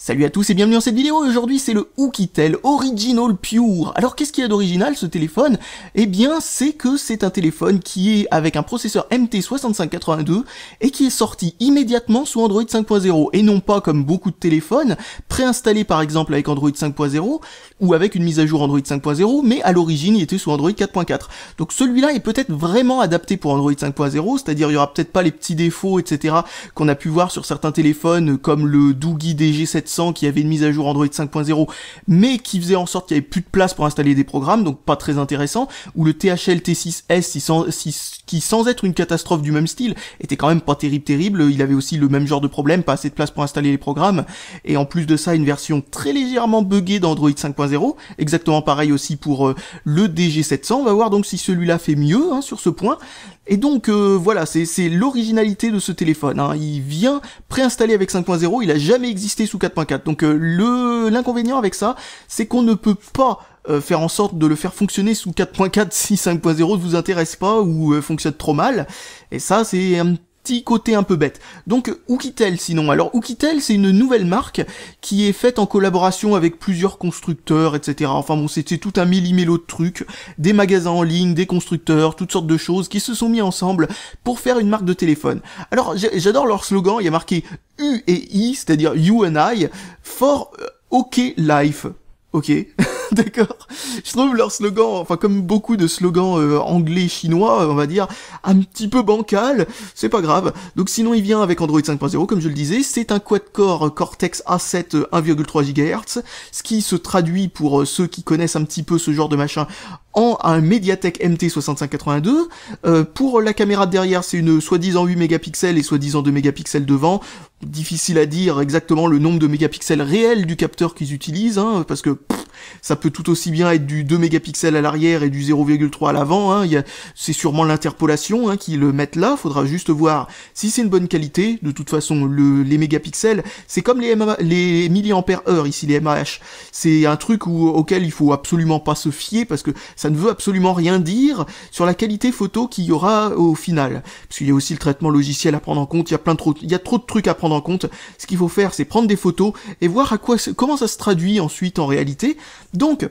Salut à tous et bienvenue dans cette vidéo. Aujourd'hui c'est le Oukitel Original Pure. Alors qu'est-ce qu'il y a d'original ce téléphone? Eh bien c'est que c'est un téléphone qui est avec un processeur MT6582 et qui est sorti immédiatement sous Android 5.0 et non pas comme beaucoup de téléphones préinstallés par exemple avec Android 5.0 ou avec une mise à jour Android 5.0, mais à l'origine il était sous Android 4.4. Donc celui-là est peut-être vraiment adapté pour Android 5.0, c'est-à-dire il y aura peut-être pas les petits défauts etc. qu'on a pu voir sur certains téléphones comme le Doogie DG700 qui avait une mise à jour Android 5.0 mais qui faisait en sorte qu'il n'y avait plus de place pour installer des programmes, donc pas très intéressant, ou le THL T6S qui sans être une catastrophe du même style était quand même pas terrible, il avait aussi le même genre de problème, pas assez de place pour installer les programmes, et en plus de ça une version très légèrement buggée d'Android 5.0, exactement pareil aussi pour le DG700, on va voir donc si celui-là fait mieux sur ce point. Et donc voilà, c'est l'originalité de ce téléphone, il vient préinstallé avec 5.0, il a jamais existé sous 4.4, donc l'inconvénient avec ça, c'est qu'on ne peut pas faire en sorte de le faire fonctionner sous 4.4 si 5.0 ne vous intéresse pas ou fonctionne trop mal, et ça c'est un petit côté un peu bête. Donc Oukitel sinon, alors Oukitel c'est une nouvelle marque qui est faite en collaboration avec plusieurs constructeurs etc. Enfin bon c'est tout un millimélo de trucs, des magasins en ligne, des constructeurs, toutes sortes de choses qui se sont mis ensemble pour faire une marque de téléphone. Alors j'adore leur slogan, il y a marqué U et I, c'est-à-dire You and I, for OK Life. Ok, d'accord. Je trouve leur slogan, enfin comme beaucoup de slogans anglais, chinois, on va dire, un petit peu bancal, c'est pas grave. Donc sinon il vient avec Android 5.0, comme je le disais, c'est un quad-core Cortex A7 1,3 GHz, ce qui se traduit pour ceux qui connaissent un petit peu ce genre de machin, en un Mediatek MT6582. Pour la caméra de derrière, c'est une soi-disant 8 mégapixels et soi-disant 2 mégapixels devant. Difficile à dire exactement le nombre de mégapixels réels du capteur qu'ils utilisent, parce que ça peut tout aussi bien être du 2 mégapixels à l'arrière et du 0,3 à l'avant, c'est sûrement l'interpolation qui le mettent là, faudra juste voir si c'est une bonne qualité. De toute façon, les mégapixels, c'est comme les milliampères-heure ici, les mAh, c'est un truc auquel il faut absolument pas se fier, parce que ça ne veut absolument rien dire sur la qualité photo qu'il y aura au final, parce qu'il y a aussi le traitement logiciel à prendre en compte, il y a trop de trucs à prendre en compte. Ce qu'il faut faire, c'est prendre des photos et voir comment ça se traduit ensuite en réalité. Donc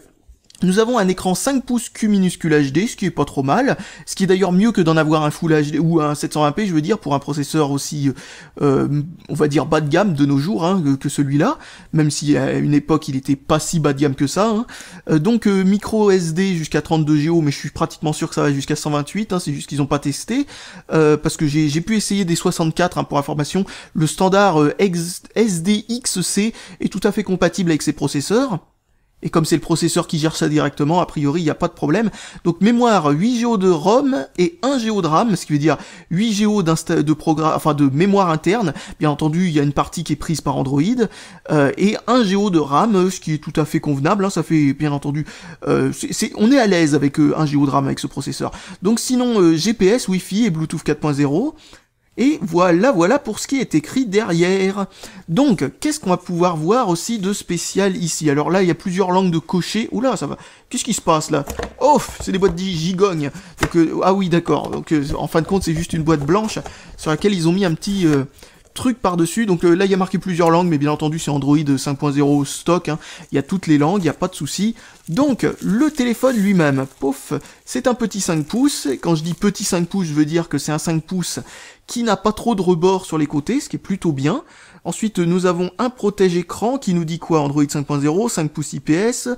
nous avons un écran 5 pouces Q minuscule HD, ce qui est pas trop mal, ce qui est d'ailleurs mieux que d'en avoir un Full HD ou un 720p, je veux dire, pour un processeur aussi, on va dire bas de gamme de nos jours, que celui-là, même si à une époque il était pas si bas de gamme que ça. Donc micro SD jusqu'à 32 Go, mais je suis pratiquement sûr que ça va jusqu'à 128, c'est juste qu'ils ont pas testé, parce que j'ai pu essayer des 64 pour information. Le standard SDXC est tout à fait compatible avec ces processeurs. Et comme c'est le processeur qui gère ça directement, a priori, il n'y a pas de problème. Donc mémoire 8 Go de ROM et 1 Go de RAM, ce qui veut dire 8 Go de mémoire interne. Bien entendu, il y a une partie qui est prise par Android, et 1 Go de RAM, ce qui est tout à fait convenable. Ça fait, bien entendu, on est à l'aise avec 1 Go de RAM avec ce processeur. Donc sinon, GPS, Wi-Fi et Bluetooth 4.0. Et voilà pour ce qui est écrit derrière. Donc, qu'est-ce qu'on va pouvoir voir aussi de spécial ici? Alors là, il y a plusieurs langues de cocher. Oula, ça va. Qu'est-ce qui se passe là? Oh, c'est des boîtes gigognes. Donc, ah oui, d'accord. Donc, en fin de compte, c'est juste une boîte blanche sur laquelle ils ont mis un petit truc par-dessus. Donc là, il y a marqué plusieurs langues, mais bien entendu, c'est Android 5.0 stock. Il y a toutes les langues, il n'y a pas de souci. Donc, le téléphone lui-même, pouf, c'est un petit 5 pouces. Quand je dis petit 5 pouces, je veux dire que c'est un 5 pouces qui n'a pas trop de rebord sur les côtés, ce qui est plutôt bien. Ensuite, nous avons un protège-écran qui nous dit quoi? Android 5.0, 5 pouces IPS,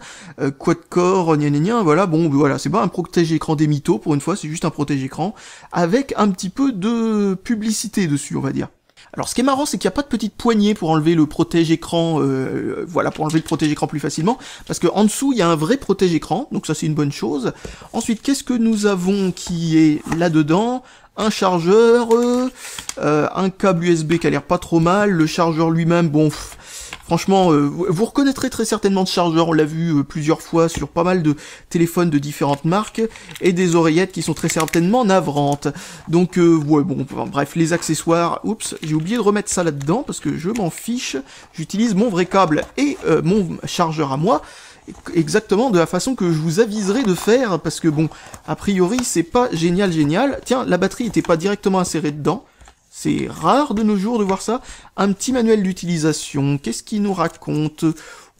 quad-core, voilà, bon, voilà, c'est pas un protège-écran des mythos, pour une fois, c'est juste un protège-écran, avec un petit peu de publicité dessus, on va dire. Alors ce qui est marrant, c'est qu'il n'y a pas de petite poignée pour enlever le protège-écran, pour enlever le protège-écran plus facilement, parce que en dessous, il y a un vrai protège-écran, donc ça c'est une bonne chose. Ensuite, qu'est-ce que nous avons qui est là-dedans? Un chargeur, un câble USB qui a l'air pas trop mal, le chargeur lui-même, bon, franchement, vous reconnaîtrez très certainement ce chargeur, on l'a vu plusieurs fois sur pas mal de téléphones de différentes marques, et des oreillettes qui sont très certainement navrantes. Donc, ouais, bon, bref, les accessoires, oups, j'ai oublié de remettre ça là-dedans, parce que je m'en fiche, j'utilise mon vrai câble et mon chargeur à moi, exactement de la façon que je vous aviserai de faire, parce que bon, a priori, c'est pas génial. Tiens, la batterie était pas directement insérée dedans, C'est rare de nos jours de voir ça. Un petit manuel d'utilisation, qu'est-ce qu'il nous raconte?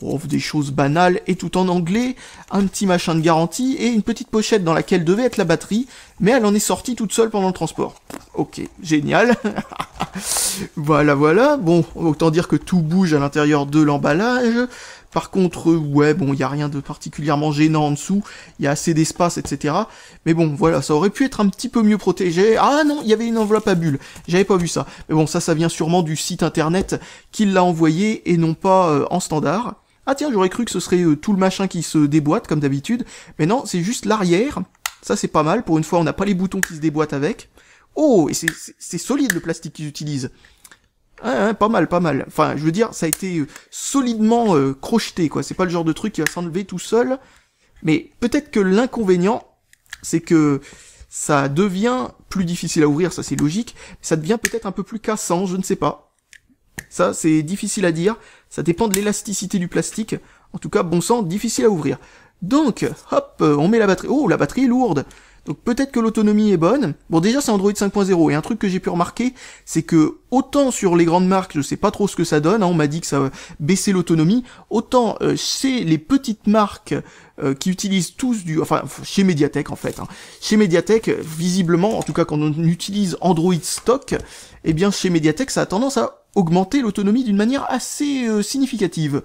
Oh, des choses banales et tout en anglais, un petit machin de garantie et une petite pochette dans laquelle devait être la batterie, mais elle en est sortie toute seule pendant le transport. Ok, génial. Voilà. Bon, autant dire que tout bouge à l'intérieur de l'emballage. Par contre, ouais, bon, il y a rien de particulièrement gênant en dessous, il y a assez d'espace, etc. Mais bon, voilà, ça aurait pu être un petit peu mieux protégé. Ah non, il y avait une enveloppe à bulles, j'avais pas vu ça. Mais bon, ça vient sûrement du site internet qui l'a envoyé et non pas en standard. Ah tiens, j'aurais cru que ce serait tout le machin qui se déboîte, comme d'habitude. Mais non, c'est juste l'arrière. Ça, c'est pas mal. Pour une fois, on n'a pas les boutons qui se déboîtent avec. Oh, et c'est solide, le plastique qu'ils utilisent. Ouais, pas mal. Enfin, je veux dire, ça a été solidement crocheté, quoi. C'est pas le genre de truc qui va s'enlever tout seul. Mais peut-être que l'inconvénient, c'est que ça devient plus difficile à ouvrir, ça c'est logique. Ça devient peut-être un peu plus cassant, je ne sais pas. Ça, c'est difficile à dire. Ça dépend de l'élasticité du plastique. En tout cas, bon sang, difficile à ouvrir. Donc, hop, on met la batterie. Oh, la batterie est lourde. Donc peut-être que l'autonomie est bonne. Bon, déjà, c'est Android 5.0. Et un truc que j'ai pu remarquer, c'est que autant sur les grandes marques, je sais pas trop ce que ça donne. Hein, on m'a dit que ça baissait l'autonomie. Autant chez les petites marques qui utilisent tous enfin, chez Mediatek en fait. Hein. Chez Mediatek, visiblement, en tout cas quand on utilise Android stock, eh bien chez Mediatek, ça a tendance à augmenter l'autonomie d'une manière assez significative.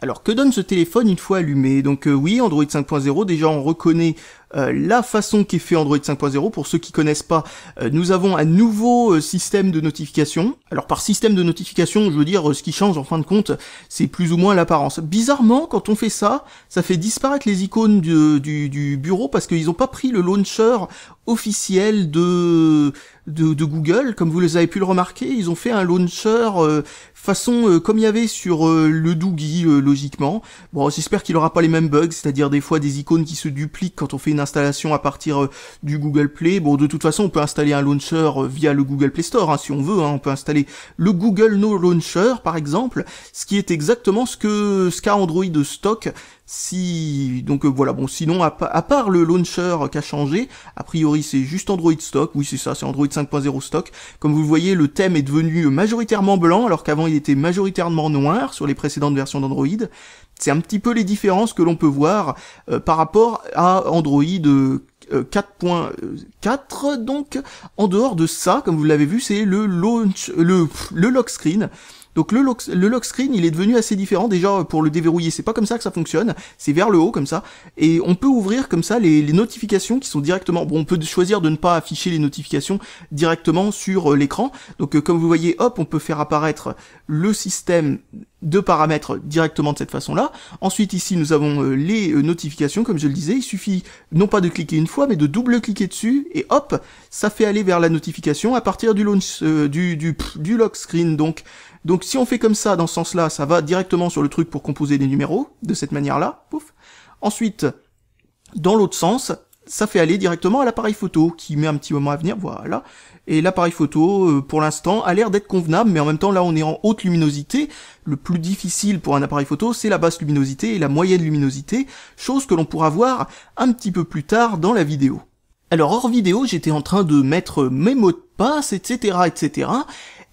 Alors que donne ce téléphone une fois allumé? Donc oui, Android 5.0, déjà on reconnaît la façon qu'est fait Android 5.0. Pour ceux qui connaissent pas, nous avons un nouveau système de notification. Alors par système de notification, je veux dire, ce qui change en fin de compte, c'est plus ou moins l'apparence. Bizarrement, quand on fait ça, ça fait disparaître les icônes du bureau parce qu'ils ont pas pris le launcher officiel de Google. Comme vous les avez pu le remarquer, ils ont fait un launcher façon comme il y avait sur le Doogie logiquement. Bon, j'espère qu'il aura pas les mêmes bugs, c'est-à-dire des fois des icônes qui se dupliquent quand on fait une installation à partir du Google Play. Bon, de toute façon, on peut installer un launcher via le Google Play Store, hein, si on veut. Hein. On peut installer le Google No Launcher, par exemple, ce qui est exactement ce qu'a Android stock. Donc voilà, bon, sinon à part le launcher qui a changé, a priori c'est juste Android stock. Oui, c'est ça, c'est Android 5.0 stock. Comme vous le voyez, le thème est devenu majoritairement blanc alors qu'avant il était majoritairement noir sur les précédentes versions d'Android. C'est un petit peu les différences que l'on peut voir par rapport à Android 4.4. Donc en dehors de ça, comme vous l'avez vu, c'est le lock screen. Donc le lock screen, il est devenu assez différent. Déjà, pour le déverrouiller, c'est pas comme ça que ça fonctionne, c'est vers le haut comme ça, et on peut ouvrir comme ça les notifications qui sont directement, bon, on peut choisir de ne pas afficher les notifications directement sur l'écran. Donc comme vous voyez, hop, on peut faire apparaître le système de paramètres directement de cette façon-là. Ensuite ici nous avons les notifications, comme je le disais, il suffit non pas de cliquer une fois, mais de double-cliquer dessus, et hop, ça fait aller vers la notification à partir du lock screen. Donc si on fait comme ça, dans ce sens-là, ça va directement sur le truc pour composer des numéros, de cette manière-là, pouf. Ensuite, dans l'autre sens, ça fait aller directement à l'appareil photo, qui met un petit moment à venir, voilà. Et l'appareil photo, pour l'instant, a l'air d'être convenable, mais en même temps, là, on est en haute luminosité. Le plus difficile pour un appareil photo, c'est la basse luminosité et la moyenne luminosité, chose que l'on pourra voir un petit peu plus tard dans la vidéo. Alors, hors vidéo, j'étais en train de mettre mes mots de passe, etc.,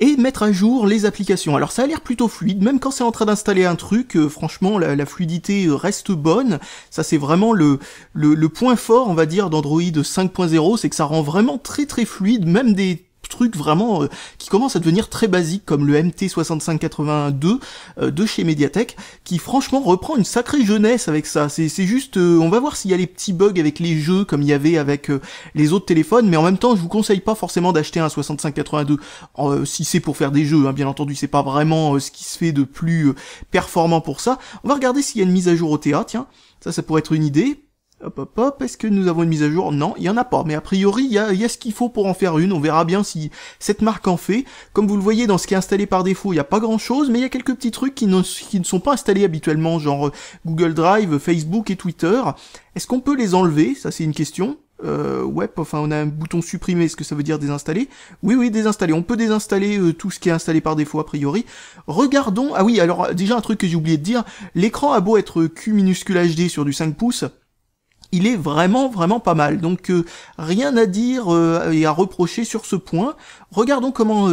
et mettre à jour les applications. Alors ça a l'air plutôt fluide, même quand c'est en train d'installer un truc, franchement la fluidité reste bonne. Ça c'est vraiment le point fort, on va dire, d'Android 5.0, c'est que ça rend vraiment très très fluide, même des trucs vraiment qui commencent à devenir très basiques comme le MT6582 de chez Mediatek, qui franchement reprend une sacrée jeunesse avec ça. C'est juste, on va voir s'il y a les petits bugs avec les jeux comme il y avait avec les autres téléphones, mais en même temps je vous conseille pas forcément d'acheter un 6582 si c'est pour faire des jeux, hein, bien entendu c'est pas vraiment ce qui se fait de plus performant pour ça. On va regarder s'il y a une mise à jour OTA, tiens, ça pourrait être une idée. Hop, est-ce que nous avons une mise à jour? Non, il y en a pas, mais a priori, il y a ce qu'il faut pour en faire une, on verra bien si cette marque en fait. Comme vous le voyez, dans ce qui est installé par défaut, il n'y a pas grand-chose, mais il y a quelques petits trucs qui ne sont pas installés habituellement, genre Google Drive, Facebook et Twitter. Est-ce qu'on peut les enlever? Ça, c'est une question. Ouais, enfin, on a un bouton supprimer, est-ce que ça veut dire désinstaller? Oui, désinstaller. On peut désinstaller tout ce qui est installé par défaut, a priori. Regardons, ah oui, alors, déjà un truc que j'ai oublié de dire, l'écran a beau être Q minuscule HD sur du 5 pouces, il est vraiment pas mal. Donc rien à dire et à reprocher sur ce point. Regardons comment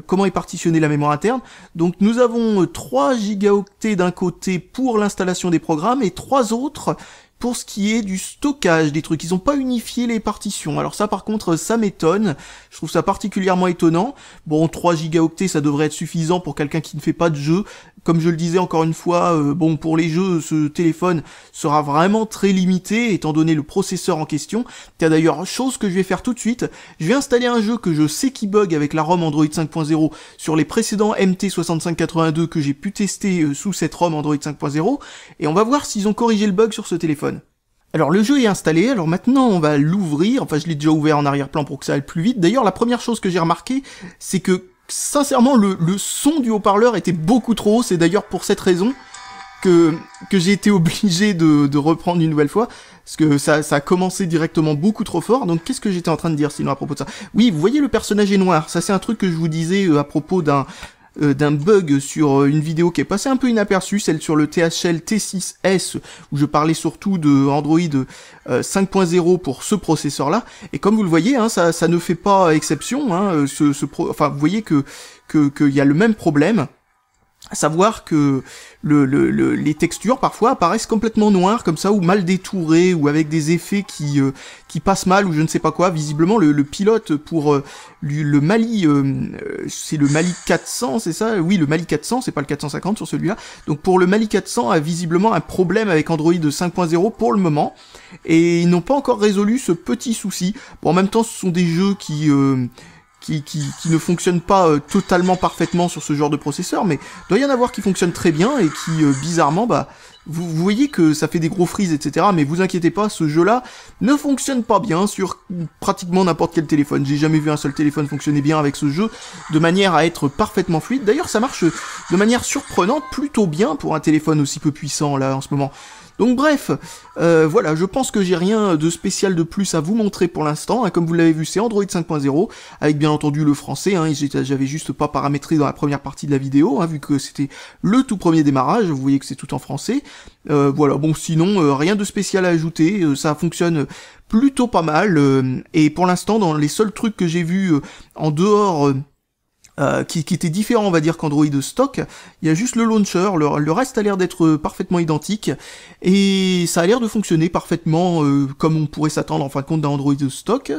comment est partitionnée la mémoire interne. Donc nous avons 3 gigaoctets d'un côté pour l'installation des programmes et 3 autres pour ce qui est du stockage des trucs. Ils ont pas unifié les partitions. Alors ça par contre ça m'étonne. Je trouve ça particulièrement étonnant. Bon, 3 gigaoctets ça devrait être suffisant pour quelqu'un qui ne fait pas de jeu. Comme je le disais encore une fois, bon, pour les jeux, ce téléphone sera vraiment très limité, étant donné le processeur en question. Tiens d'ailleurs, chose que je vais faire tout de suite, je vais installer un jeu que je sais qui bug avec la ROM Android 5.0 sur les précédents MT6582 que j'ai pu tester sous cette ROM Android 5.0, et on va voir s'ils ont corrigé le bug sur ce téléphone. Alors le jeu est installé, alors maintenant on va l'ouvrir, enfin je l'ai déjà ouvert en arrière-plan pour que ça aille plus vite. D'ailleurs la première chose que j'ai remarqué, c'est que sincèrement le son du haut-parleur était beaucoup trop haut, c'est d'ailleurs pour cette raison que j'ai été obligé de reprendre une nouvelle fois, parce que ça a commencé directement beaucoup trop fort. Donc qu'est-ce que j'étais en train de dire sinon à propos de ça? Oui, vous voyez le personnage est noir, ça c'est un truc que je vous disais à propos d'un bug sur une vidéo qui est passée un peu inaperçue, celle sur le THL T6S, où je parlais surtout de Android 5.0 pour ce processeur-là, et comme vous le voyez, hein, ça ne fait pas exception, hein, enfin, vous voyez qu'il y a le même problème, à savoir que les textures parfois apparaissent complètement noires comme ça, ou mal détourées, ou avec des effets qui passent mal, ou je ne sais pas quoi. Visiblement le pilote pour le Mali, c'est le Mali 400, c'est ça? Oui, le Mali 400, c'est pas le 450 sur celui-là. Donc pour le Mali 400 a visiblement un problème avec Android 5.0 pour le moment, et ils n'ont pas encore résolu ce petit souci. Bon, en même temps, ce sont des jeux qui ne fonctionnent pas totalement parfaitement sur ce genre de processeur, mais il doit y en avoir qui fonctionnent très bien et qui, bizarrement, bah, vous voyez que ça fait des gros freeze, etc. Mais vous inquiétez pas, ce jeu-là ne fonctionne pas bien sur pratiquement n'importe quel téléphone. J'ai jamais vu un seul téléphone fonctionner bien avec ce jeu, de manière à être parfaitement fluide. D'ailleurs, ça marche de manière surprenante, plutôt bien pour un téléphone aussi peu puissant, là, en ce moment. Donc bref, voilà, je pense que j'ai rien de spécial de plus à vous montrer pour l'instant, hein. Comme vous l'avez vu, c'est Android 5.0, avec bien entendu le français, hein, j'avais juste pas paramétré dans la première partie de la vidéo, hein, vu que c'était le tout premier démarrage, vous voyez que c'est tout en français. Voilà, bon, sinon, rien de spécial à ajouter, ça fonctionne plutôt pas mal, et pour l'instant, dans les seuls trucs que j'ai vus en dehors... qui était différent, on va dire, qu'Android stock, il y a juste le launcher, le reste a l'air d'être parfaitement identique, et ça a l'air de fonctionner parfaitement comme on pourrait s'attendre en fin de compte d'un Android stock,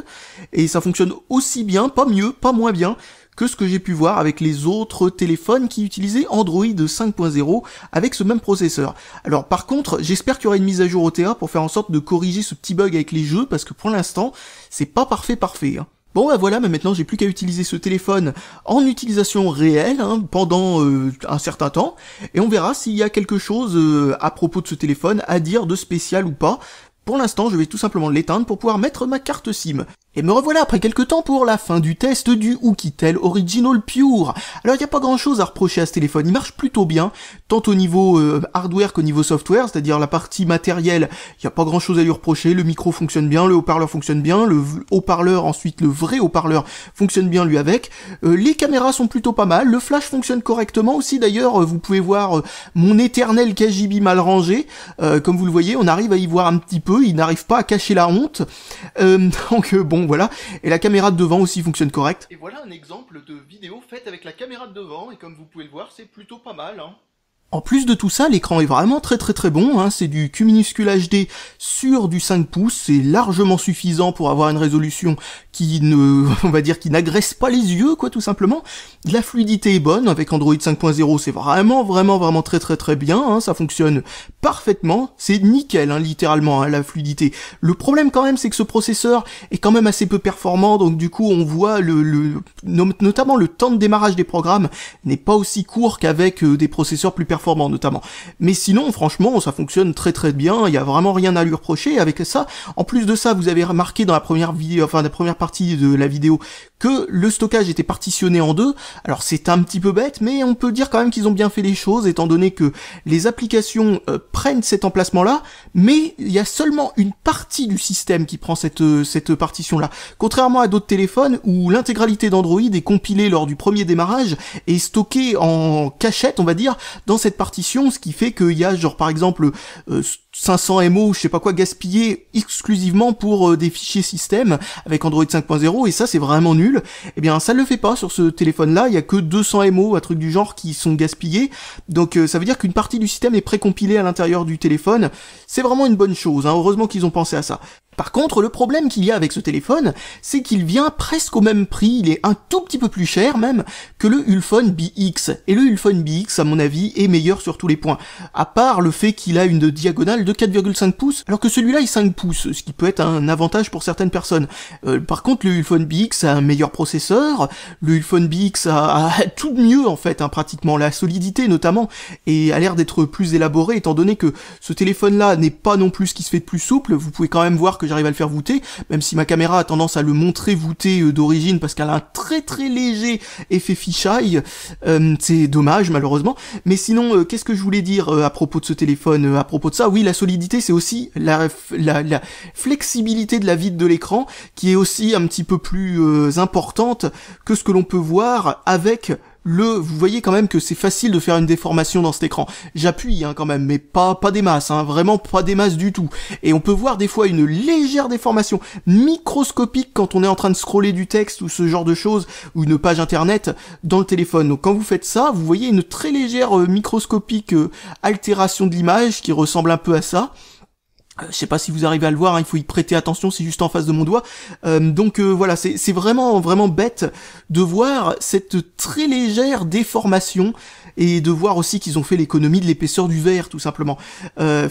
et ça fonctionne aussi bien, pas mieux, pas moins bien, que ce que j'ai pu voir avec les autres téléphones qui utilisaient Android 5.0 avec ce même processeur. Alors par contre, j'espère qu'il y aura une mise à jour OTA pour faire en sorte de corriger ce petit bug avec les jeux, parce que pour l'instant, c'est pas parfait, hein. Bon, bah voilà, mais maintenant j'ai plus qu'à utiliser ce téléphone en utilisation réelle, hein, pendant un certain temps, et on verra s'il y a quelque chose à propos de ce téléphone à dire de spécial ou pas. Pour l'instant, je vais tout simplement l'éteindre pour pouvoir mettre ma carte SIM. Et me revoilà après quelques temps pour la fin du test du Oukitel Original Pure. Alors il n'y a pas grand chose à reprocher à ce téléphone, il marche plutôt bien, tant au niveau hardware qu'au niveau software, c'est-à-dire la partie matérielle, il n'y a pas grand chose à lui reprocher, le micro fonctionne bien, le haut-parleur fonctionne bien, le haut-parleur ensuite, le vrai haut-parleur fonctionne bien lui avec, les caméras sont plutôt pas mal, le flash fonctionne correctement aussi d'ailleurs, vous pouvez voir mon éternel KGB mal rangé, comme vous le voyez, on arrive à y voir un petit peu, il n'arrive pas à cacher la honte, donc bon voilà, et la caméra de devant aussi fonctionne correct. Et voilà un exemple de vidéo faite avec la caméra de devant, et comme vous pouvez le voir, c'est plutôt pas mal, hein. En plus de tout ça, l'écran est vraiment très bon, hein, c'est du Q minuscule HD sur du 5 pouces, c'est largement suffisant pour avoir une résolution qui on va dire, qui n'agresse pas les yeux, quoi, tout simplement. La fluidité est bonne, avec Android 5.0, c'est vraiment très bien, hein, ça fonctionne parfaitement, c'est nickel, hein, littéralement, hein, la fluidité. Le problème quand même, c'est que ce processeur est quand même assez peu performant, donc du coup, on voit notamment le temps de démarrage des programmes n'est pas aussi court qu'avec des processeurs plus performants notamment. Mais sinon, franchement, ça fonctionne très bien, il y a vraiment rien à lui reprocher avec ça. En plus de ça, vous avez remarqué dans la première vidéo, enfin la première partie de la vidéo, que le stockage était partitionné en deux. Alors c'est un petit peu bête, mais on peut dire quand même qu'ils ont bien fait les choses, étant donné que les applications prennent cet emplacement-là, mais il y a seulement une partie du système qui prend cette partition-là. Contrairement à d'autres téléphones où l'intégralité d'Android est compilée lors du premier démarrage et stockée en cachette, on va dire, dans cette cette partition, ce qui fait qu'il y a genre par exemple 500 MO, je sais pas quoi, gaspillé exclusivement pour des fichiers système avec Android 5.0, et ça c'est vraiment nul. Eh bien ça le fait pas sur ce téléphone-là, il y a que 200 MO, un truc du genre, qui sont gaspillés, donc ça veut dire qu'une partie du système est précompilée à l'intérieur du téléphone. C'est vraiment une bonne chose, hein, heureusement qu'ils ont pensé à ça. Par contre, le problème qu'il y a avec ce téléphone, c'est qu'il vient presque au même prix, il est un tout petit peu plus cher même, que le Ulfone BX. Et le Ulfone BX, à mon avis, est meilleur sur tous les points. À part le fait qu'il a une diagonale de 4,5 pouces, alors que celui-là est 5 pouces, ce qui peut être un avantage pour certaines personnes. Par contre, le Ulfone BX a un meilleur processeur, le Ulfone BX a tout de mieux en fait, hein, pratiquement, la solidité notamment, et a l'air d'être plus élaboré, étant donné que ce téléphone-là n'est pas non plus ce qui se fait de plus souple. Vous pouvez quand même voir que j'arrive à le faire voûter, même si ma caméra a tendance à le montrer voûté d'origine parce qu'elle a un très très léger effet fisheye, c'est dommage malheureusement. Mais sinon, qu'est-ce que je voulais dire à propos de ce téléphone, à propos de ça? Oui, la solidité, c'est aussi la flexibilité de la vitre de l'écran qui est aussi un petit peu plus importante que ce que l'on peut voir avec vous voyez quand même que c'est facile de faire une déformation dans cet écran. J'appuie quand même, mais pas des masses, vraiment pas des masses du tout. Et on peut voir des fois une légère déformation microscopique quand on est en train de scroller du texte ou ce genre de choses, ou une page internet dans le téléphone. Donc quand vous faites ça, vous voyez une très légère microscopique altération de l'image qui ressemble un peu à ça. Je sais pas si vous arrivez à le voir, il faut y prêter attention, c'est juste en face de mon doigt. Donc voilà, c'est vraiment bête de voir cette très légère déformation et de voir aussi qu'ils ont fait l'économie de l'épaisseur du verre, tout simplement.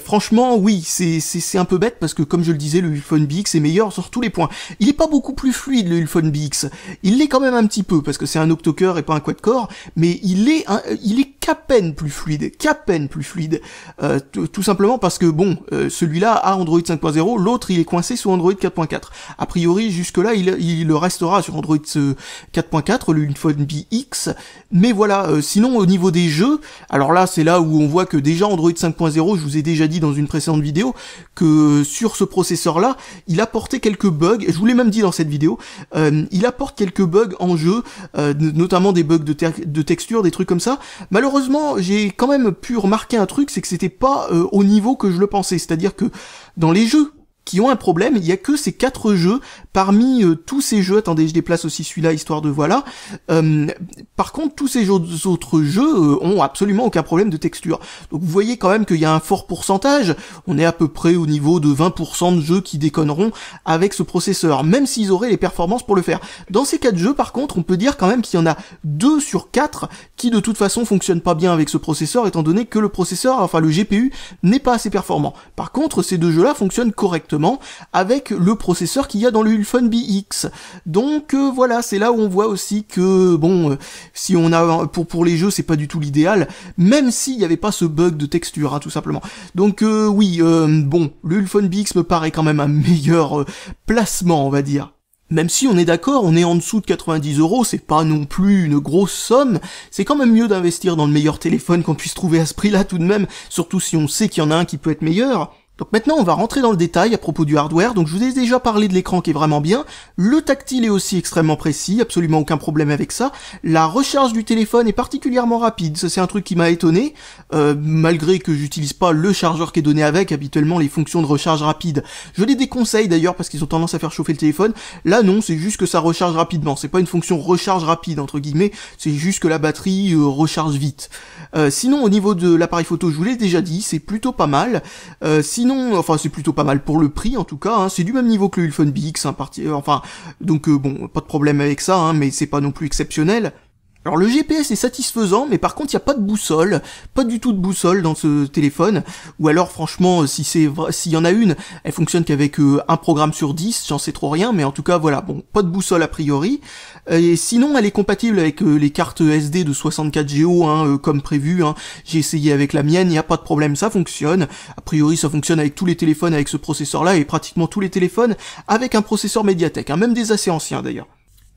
Franchement, oui, c'est un peu bête parce que, comme je le disais, le Ulfone BX est meilleur sur tous les points. Il est pas beaucoup plus fluide, le Ulfone BX. Il l'est quand même un petit peu parce que c'est un octo-core et pas un quad-core, mais il est qu'à peine plus fluide, tout simplement parce que bon, celui-là a Android 5.0, l'autre il est coincé sous Android 4.4. A priori, jusque-là, il restera sur Android 4.4, le Ulfone BX, mais voilà, sinon au niveau des jeux, alors là c'est là où on voit que déjà Android 5.0, je vous ai déjà dit dans une précédente vidéo, que sur ce processeur-là, il apportait quelques bugs, je vous l'ai même dit dans cette vidéo, il apporte quelques bugs en jeu, notamment des bugs de texture, des trucs comme ça. Malheureusement, j'ai quand même pu remarquer un truc, c'est que c'était pas au niveau que je le pensais, c'est-à-dire que dans les jeux qui ont un problème, il y a que ces 4 jeux parmi tous ces jeux. Attendez, je déplace aussi celui-là histoire de voilà. Par contre, tous ces autres jeux ont absolument aucun problème de texture. Donc vous voyez quand même qu'il y a un fort pourcentage. On est à peu près au niveau de 20% de jeux qui déconneront avec ce processeur, même s'ils auraient les performances pour le faire. Dans ces 4 jeux, par contre, on peut dire quand même qu'il y en a 2 sur 4 qui de toute façon fonctionnent pas bien avec ce processeur, étant donné que le processeur, enfin le GPU, n'est pas assez performant. Par contre, ces 2 jeux-là fonctionnent correctement avec le processeur qu'il y a dans le Ulfone BX. Donc voilà, c'est là où on voit aussi que bon, si on a pour les jeux, c'est pas du tout l'idéal, même s'il n'y avait pas ce bug de texture, tout simplement. Donc oui, bon, le Ulfone BX me paraît quand même un meilleur placement, on va dire. Même si on est d'accord, on est en dessous de 90 €, c'est pas non plus une grosse somme, c'est quand même mieux d'investir dans le meilleur téléphone qu'on puisse trouver à ce prix-là tout de même, surtout si on sait qu'il y en a un qui peut être meilleur. Donc maintenant on va rentrer dans le détail à propos du hardware. Donc je vous ai déjà parlé de l'écran qui est vraiment bien, le tactile est aussi extrêmement précis, absolument aucun problème avec ça, la recharge du téléphone est particulièrement rapide, ça c'est un truc qui m'a étonné, malgré que j'utilise pas le chargeur qui est donné avec, habituellement les fonctions de recharge rapide, je les déconseille d'ailleurs parce qu'ils ont tendance à faire chauffer le téléphone. Là non, c'est juste que ça recharge rapidement, c'est pas une fonction recharge rapide entre guillemets, c'est juste que la batterie recharge vite. Sinon au niveau de l'appareil photo, je vous l'ai déjà dit, c'est plutôt pas mal, enfin c'est plutôt pas mal pour le prix en tout cas, c'est du même niveau que le Ulfone BX, donc bon, pas de problème avec ça, mais c'est pas non plus exceptionnel. Alors le GPS est satisfaisant, mais par contre il n'y a pas de boussole, pas du tout de boussole dans ce téléphone, ou alors franchement s'il y en a une, elle fonctionne qu'avec un programme sur 10, j'en sais trop rien, mais en tout cas voilà, bon, pas de boussole a priori, et sinon elle est compatible avec les cartes SD de 64 Go, comme prévu, j'ai essayé avec la mienne, il n'y a pas de problème, ça fonctionne, a priori ça fonctionne avec tous les téléphones avec ce processeur là, et pratiquement tous les téléphones avec un processeur Mediatek, même des assez anciens d'ailleurs.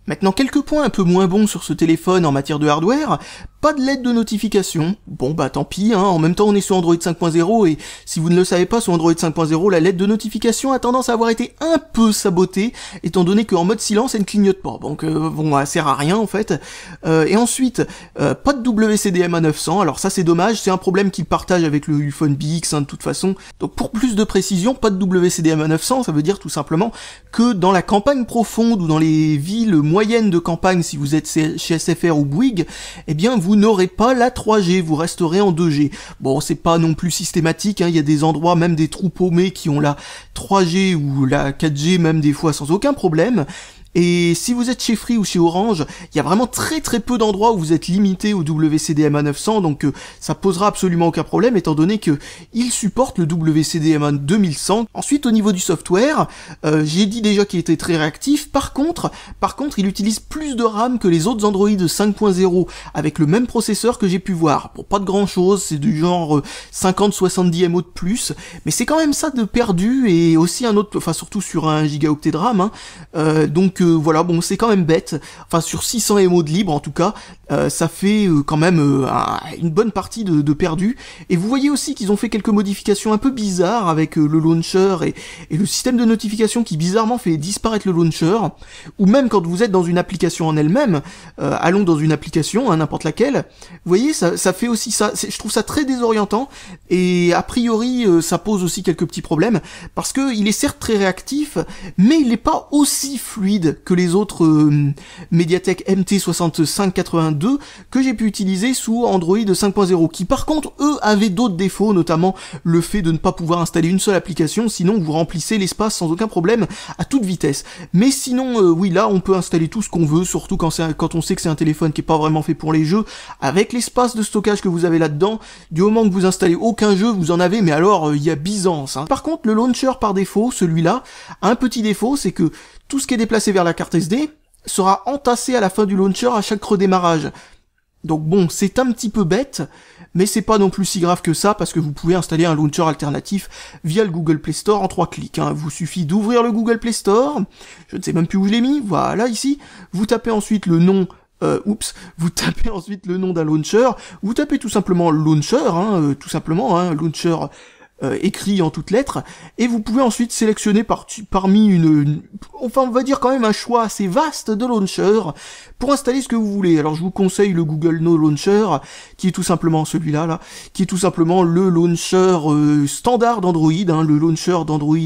Maintenant, quelques points un peu moins bons sur ce téléphone en matière de hardware. Pas de LED de notification. Bon bah tant pis, hein. En même temps on est sur Android 5.0 et si vous ne le savez pas, sur Android 5.0, la LED de notification a tendance à avoir été un peu sabotée, étant donné qu'en mode silence elle ne clignote pas. Donc bon, elle sert à rien en fait. Et ensuite, pas de WCDMA 900, alors ça c'est dommage, c'est un problème qu'il partage avec le Ulfone BX hein, de toute façon. Donc pour plus de précision, pas de WCDMA 900, ça veut dire tout simplement que dans la campagne profonde ou dans les villes moyennes de campagne, si vous êtes chez SFR ou Bouygues, eh bien vous n'aurez pas la 3G, vous resterez en 2G. Bon, c'est pas non plus systématique, hein, il y a des endroits, même des trous paumés qui ont la 3G ou la 4G même des fois sans aucun problème. Et si vous êtes chez Free ou chez Orange, il y a vraiment très peu d'endroits où vous êtes limité au WCDMA 900, donc ça posera absolument aucun problème étant donné que il supporte le WCDMA 2100. Ensuite, au niveau du software, j'ai dit déjà qu'il était très réactif. Par contre, il utilise plus de RAM que les autres Android 5.0 avec le même processeur que j'ai pu voir. Bon, pas de grand chose, c'est du genre 50-70 MO de plus, mais c'est quand même ça de perdu et aussi un autre, enfin surtout sur un gigaoctet de RAM, hein. Donc voilà, bon c'est quand même bête, enfin sur 600 MO de libre en tout cas, ça fait quand même une bonne partie de perdu, et vous voyez aussi qu'ils ont fait quelques modifications un peu bizarres avec le launcher et le système de notification qui bizarrement fait disparaître le launcher, ou même quand vous êtes dans une application en elle-même, allons dans une application, hein, n'importe laquelle, vous voyez ça fait aussi ça, je trouve ça très désorientant, et a priori ça pose aussi quelques petits problèmes, parce que il est certes très réactif, mais il n'est pas aussi fluide que les autres Mediatek MT6582 que j'ai pu utiliser sous Android 5.0, qui par contre eux avaient d'autres défauts, notamment le fait de ne pas pouvoir installer une seule application, sinon vous remplissez l'espace sans aucun problème à toute vitesse. Mais sinon oui, là on peut installer tout ce qu'on veut, surtout quand on sait que c'est un téléphone qui est pas vraiment fait pour les jeux, avec l'espace de stockage que vous avez là-dedans, du moment que vous installez aucun jeu, vous en avez, mais alors il y a Byzance, hein. Par contre le launcher par défaut, celui-là, a un petit défaut, c'est que tout ce qui est déplacé vers la carte SD sera entassé à la fin du launcher à chaque redémarrage. Donc bon, c'est un petit peu bête, mais c'est pas non plus si grave que ça, parce que vous pouvez installer un launcher alternatif via le Google Play Store en 3 clics. Hein. Vous suffit d'ouvrir le Google Play Store, je ne sais même plus où je l'ai mis, voilà ici, vous tapez ensuite le nom vous tapez ensuite le nom d'un launcher, vous tapez tout simplement launcher, hein, tout simplement, hein, launcher écrit en toutes lettres, et vous pouvez ensuite sélectionner parmi enfin on va dire quand même un choix assez vaste de launcher pour installer ce que vous voulez. Alors je vous conseille le Google No Launcher, qui est tout simplement celui-là, là, qui est tout simplement le launcher standard d'Android, hein, le launcher d'Android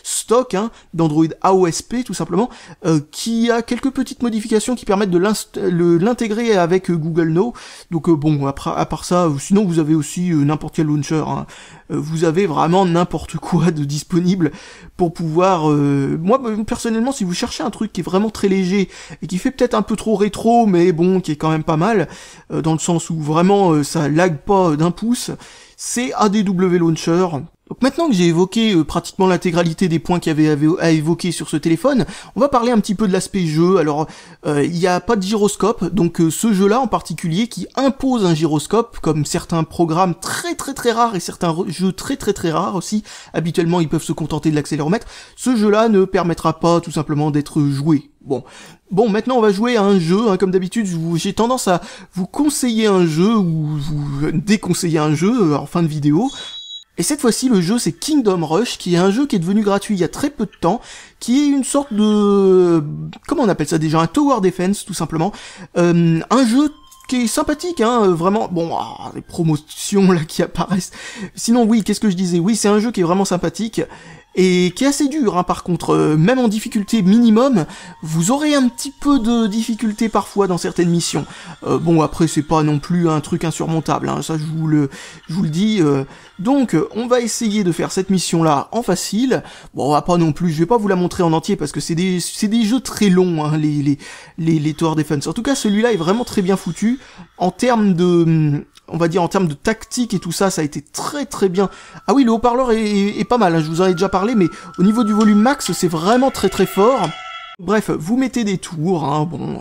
stock, hein, d'Android AOSP tout simplement, qui a quelques petites modifications qui permettent de l'intégrer avec Google No. Donc bon, à part ça, sinon vous avez aussi n'importe quel launcher, hein. Vous avez vraiment n'importe quoi de disponible pour pouvoir... moi, personnellement, si vous cherchez un truc qui est vraiment très léger et qui fait peut-être un peu trop rétro, mais bon, qui est quand même pas mal, dans le sens où vraiment ça lag pas d'un pouce, c'est ADW Launcher. Donc maintenant que j'ai évoqué pratiquement l'intégralité des points qu'il y avait à évoquer sur ce téléphone, on va parler un petit peu de l'aspect jeu. Alors, il n'y a pas de gyroscope, donc ce jeu-là en particulier qui impose un gyroscope, comme certains programmes très rares et certains jeux très rares aussi, habituellement ils peuvent se contenter de l'accéléromètre, ce jeu-là ne permettra pas tout simplement d'être joué. Bon, maintenant on va jouer à un jeu, hein, comme d'habitude j'ai tendance à vous conseiller un jeu ou vous déconseiller un jeu en fin de vidéo. Et cette fois-ci, le jeu, c'est Kingdom Rush, qui est un jeu qui est devenu gratuit il y a très peu de temps, qui est une sorte de... comment on appelle ça déjà? Un Tower Defense, tout simplement. Un jeu qui est sympathique, hein, vraiment. Bon, les promotions, là, qui apparaissent. Sinon, oui, qu'est-ce que je disais? Oui, c'est un jeu qui est vraiment sympathique. Et qui est assez dur, hein, par contre, même en difficulté minimum, vous aurez un petit peu de difficulté parfois dans certaines missions. Bon, après, c'est pas non plus un truc insurmontable, hein, ça je vous le dis. Donc, on va essayer de faire cette mission-là en facile. Bon, on va pas non plus, je vais pas vous la montrer en entier, parce que c'est des jeux très longs, hein, les Tower Defense. En tout cas, celui-là est vraiment très bien foutu, en termes de... on va dire en termes de tactique et tout ça, ça a été très bien. Ah oui, le haut-parleur est pas mal, hein, je vous en ai déjà parlé, mais au niveau du volume max, c'est vraiment très fort. Bref, vous mettez des tours, hein, bon...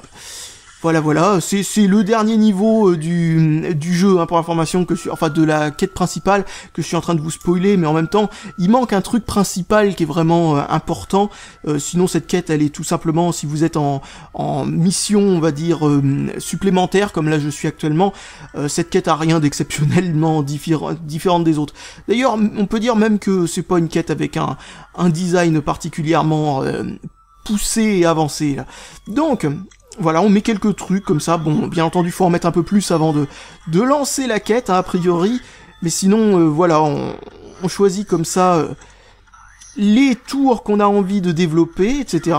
Voilà, c'est le dernier niveau du jeu, hein, pour information, enfin de la quête principale que je suis en train de vous spoiler, mais en même temps, il manque un truc principal qui est vraiment important. Sinon cette quête, elle est tout simplement, si vous êtes en mission, on va dire, supplémentaire, comme là je suis actuellement, cette quête a rien d'exceptionnellement différente des autres. D'ailleurs, on peut dire même que c'est pas une quête avec un design particulièrement poussé et avancé, là. Donc, voilà, on met quelques trucs comme ça. Bon, bien entendu, faut en mettre un peu plus avant de lancer la quête, hein, a priori. Mais sinon, voilà, on choisit comme ça les tours qu'on a envie de développer, etc.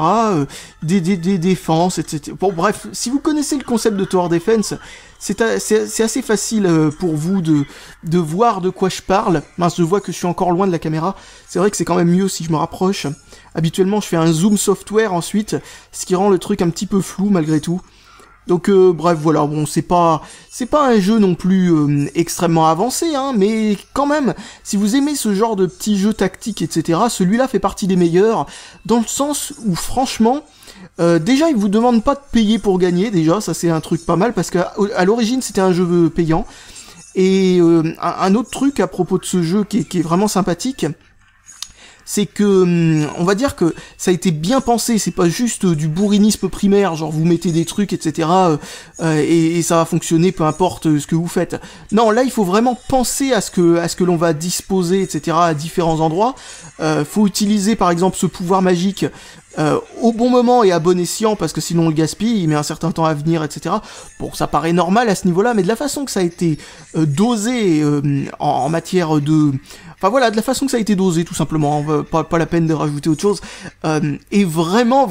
Des défenses, etc. Bon, bref, si vous connaissez le concept de Tower Defense, c'est assez facile pour vous de voir de quoi je parle. Mince, je vois que je suis encore loin de la caméra. C'est vrai que c'est quand même mieux si je me rapproche. Habituellement, je fais un zoom software ensuite, ce qui rend le truc un petit peu flou malgré tout. Donc bref, voilà, bon, c'est pas un jeu non plus extrêmement avancé, hein, mais quand même, si vous aimez ce genre de petits jeux tactiques, etc., celui-là fait partie des meilleurs, dans le sens où, franchement, déjà, il vous demande pas de payer pour gagner, déjà, ça c'est un truc pas mal, parce qu'à l'origine, c'était un jeu payant, et un autre truc à propos de ce jeu qui est vraiment sympathique, c'est que, on va dire que ça a été bien pensé, c'est pas juste du bourrinisme primaire, genre vous mettez des trucs, etc., et ça va fonctionner peu importe ce que vous faites. Non, là il faut vraiment penser à ce que l'on va disposer, etc., à différents endroits. Faut utiliser par exemple ce pouvoir magique au bon moment et à bon escient, parce que sinon on le gaspille, il met un certain temps à venir, etc. Bon, ça paraît normal à ce niveau-là, mais de la façon que ça a été dosé en matière de... Enfin voilà, de la façon que ça a été dosé, tout simplement, pas la peine de rajouter autre chose, et vraiment,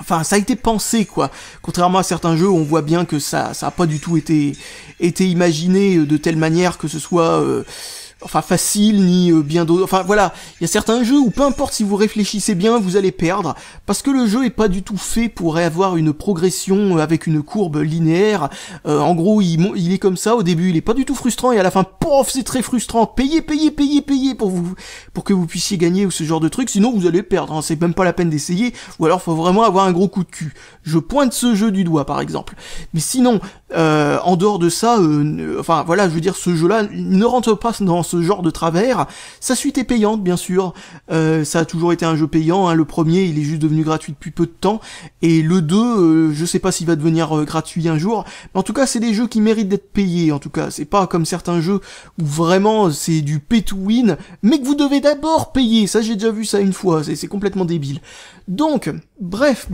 enfin, ça a été pensé, quoi. Contrairement à certains jeux, on voit bien que ça a pas du tout été imaginé de telle manière que ce soit... enfin facile, ni bien d'autres. Enfin voilà, il y a certains jeux où peu importe si vous réfléchissez bien, vous allez perdre, parce que le jeu est pas du tout fait pour avoir une progression avec une courbe linéaire. En gros, il est comme ça, au début il est pas du tout frustrant, et à la fin, pof, c'est très frustrant. Payez pour que vous puissiez gagner, ou ce genre de truc, sinon vous allez perdre, hein. C'est même pas la peine d'essayer, ou alors faut vraiment avoir un gros coup de cul. Je pointe ce jeu du doigt, par exemple. Mais sinon, en dehors de ça, enfin voilà, je veux dire, ce jeu-là ne rentre pas dans ce genre de travers. Sa suite est payante, bien sûr. Ça a toujours été un jeu payant, hein. Le premier, il est juste devenu gratuit depuis peu de temps, et le 2, je sais pas s'il va devenir gratuit un jour, mais en tout cas, c'est des jeux qui méritent d'être payés, en tout cas. C'est pas comme certains jeux où vraiment c'est du pay to win, mais que vous devez d'abord payer. Ça, j'ai déjà vu ça une fois, c'est complètement débile. Donc, bref.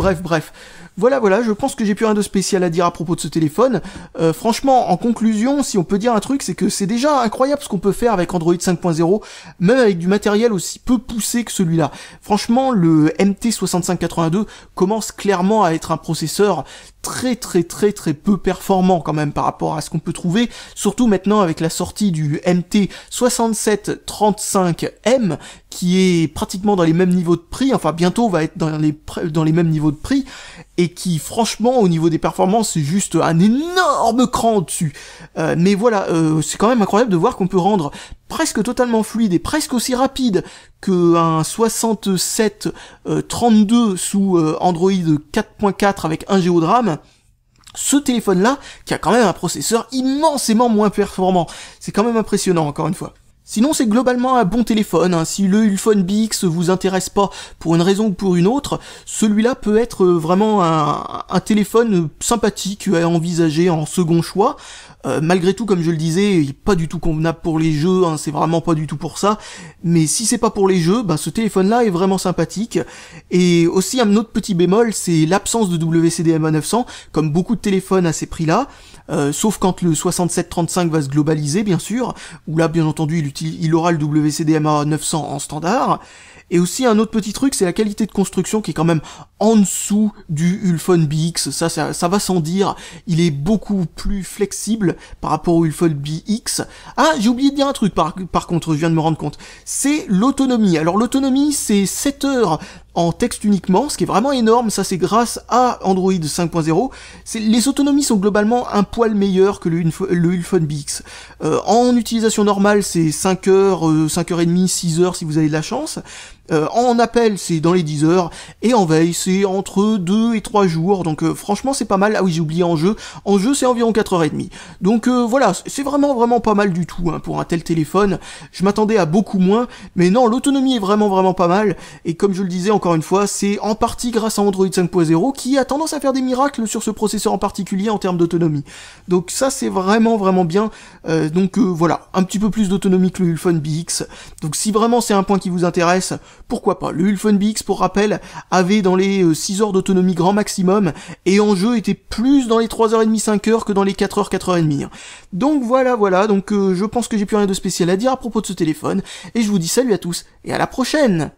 Voilà, je pense que j'ai plus rien de spécial à dire à propos de ce téléphone. Franchement, en conclusion, si on peut dire un truc, c'est que c'est déjà incroyable ce qu'on peut faire avec Android 5.0, même avec du matériel aussi peu poussé que celui-là. Franchement, le MT6582 commence clairement à être un processeur très peu performant quand même par rapport à ce qu'on peut trouver, surtout maintenant avec la sortie du MT6735M, qui est pratiquement dans les mêmes niveaux de prix, enfin bientôt va être dans les mêmes niveaux de prix, et qui franchement au niveau des performances c'est juste un énorme cran au-dessus. Mais voilà, c'est quand même incroyable de voir qu'on peut rendre presque totalement fluide et presque aussi rapide qu'un 6732 sous Android 4.4 avec 1 Go de RAM. Ce téléphone-là, qui a quand même un processeur immensément moins performant. C'est quand même impressionnant, encore une fois. Sinon, c'est globalement un bon téléphone, hein. Si le Ulfone BX vous intéresse pas pour une raison ou pour une autre, celui-là peut être vraiment un téléphone sympathique à envisager en second choix. Malgré tout, comme je le disais, il est pas du tout convenable pour les jeux, hein, c'est vraiment pas du tout pour ça. Mais si c'est pas pour les jeux, ce téléphone-là est vraiment sympathique. Et aussi un autre petit bémol, c'est l'absence de WCDMA 900, comme beaucoup de téléphones à ces prix-là. Sauf quand le 6735 va se globaliser, bien sûr, où là, bien entendu, il aura le WCDMA 900 en standard. Et aussi un autre petit truc, c'est la qualité de construction qui est quand même en dessous du Ulfone BX, ça va sans dire, il est beaucoup plus flexible par rapport au Ulfone BX. Ah, j'ai oublié de dire un truc par contre, je viens de me rendre compte, c'est l'autonomie. Alors l'autonomie, c'est 7 heures en texte uniquement, ce qui est vraiment énorme, ça c'est grâce à Android 5.0. Les autonomies sont globalement un poil meilleures que le Ulfone BX. En utilisation normale, c'est 5 heures, 5 heures et demie, 6 heures si vous avez de la chance. En appel, c'est dans les 10 heures, et en veille, c'est entre 2 et 3 jours, donc franchement, c'est pas mal. Ah oui, j'ai oublié en jeu, c'est environ 4h30. Donc voilà, c'est vraiment pas mal du tout, hein, pour un tel téléphone. Je m'attendais à beaucoup moins, mais non, l'autonomie est vraiment pas mal, et comme je le disais encore une fois, c'est en partie grâce à Android 5.0 qui a tendance à faire des miracles sur ce processeur en particulier en termes d'autonomie. Donc ça, c'est vraiment bien. Donc voilà, un petit peu plus d'autonomie que le Ulfone BX. Donc si vraiment c'est un point qui vous intéresse, pourquoi pas. Le Ulfone BX, pour rappel, avait dans les 6 heures d'autonomie grand maximum, et en jeu était plus dans les 3h30, 5h que dans les 4h, 4h30. Donc voilà, donc je pense que j'ai plus rien de spécial à dire à propos de ce téléphone, et je vous dis salut à tous, et à la prochaine.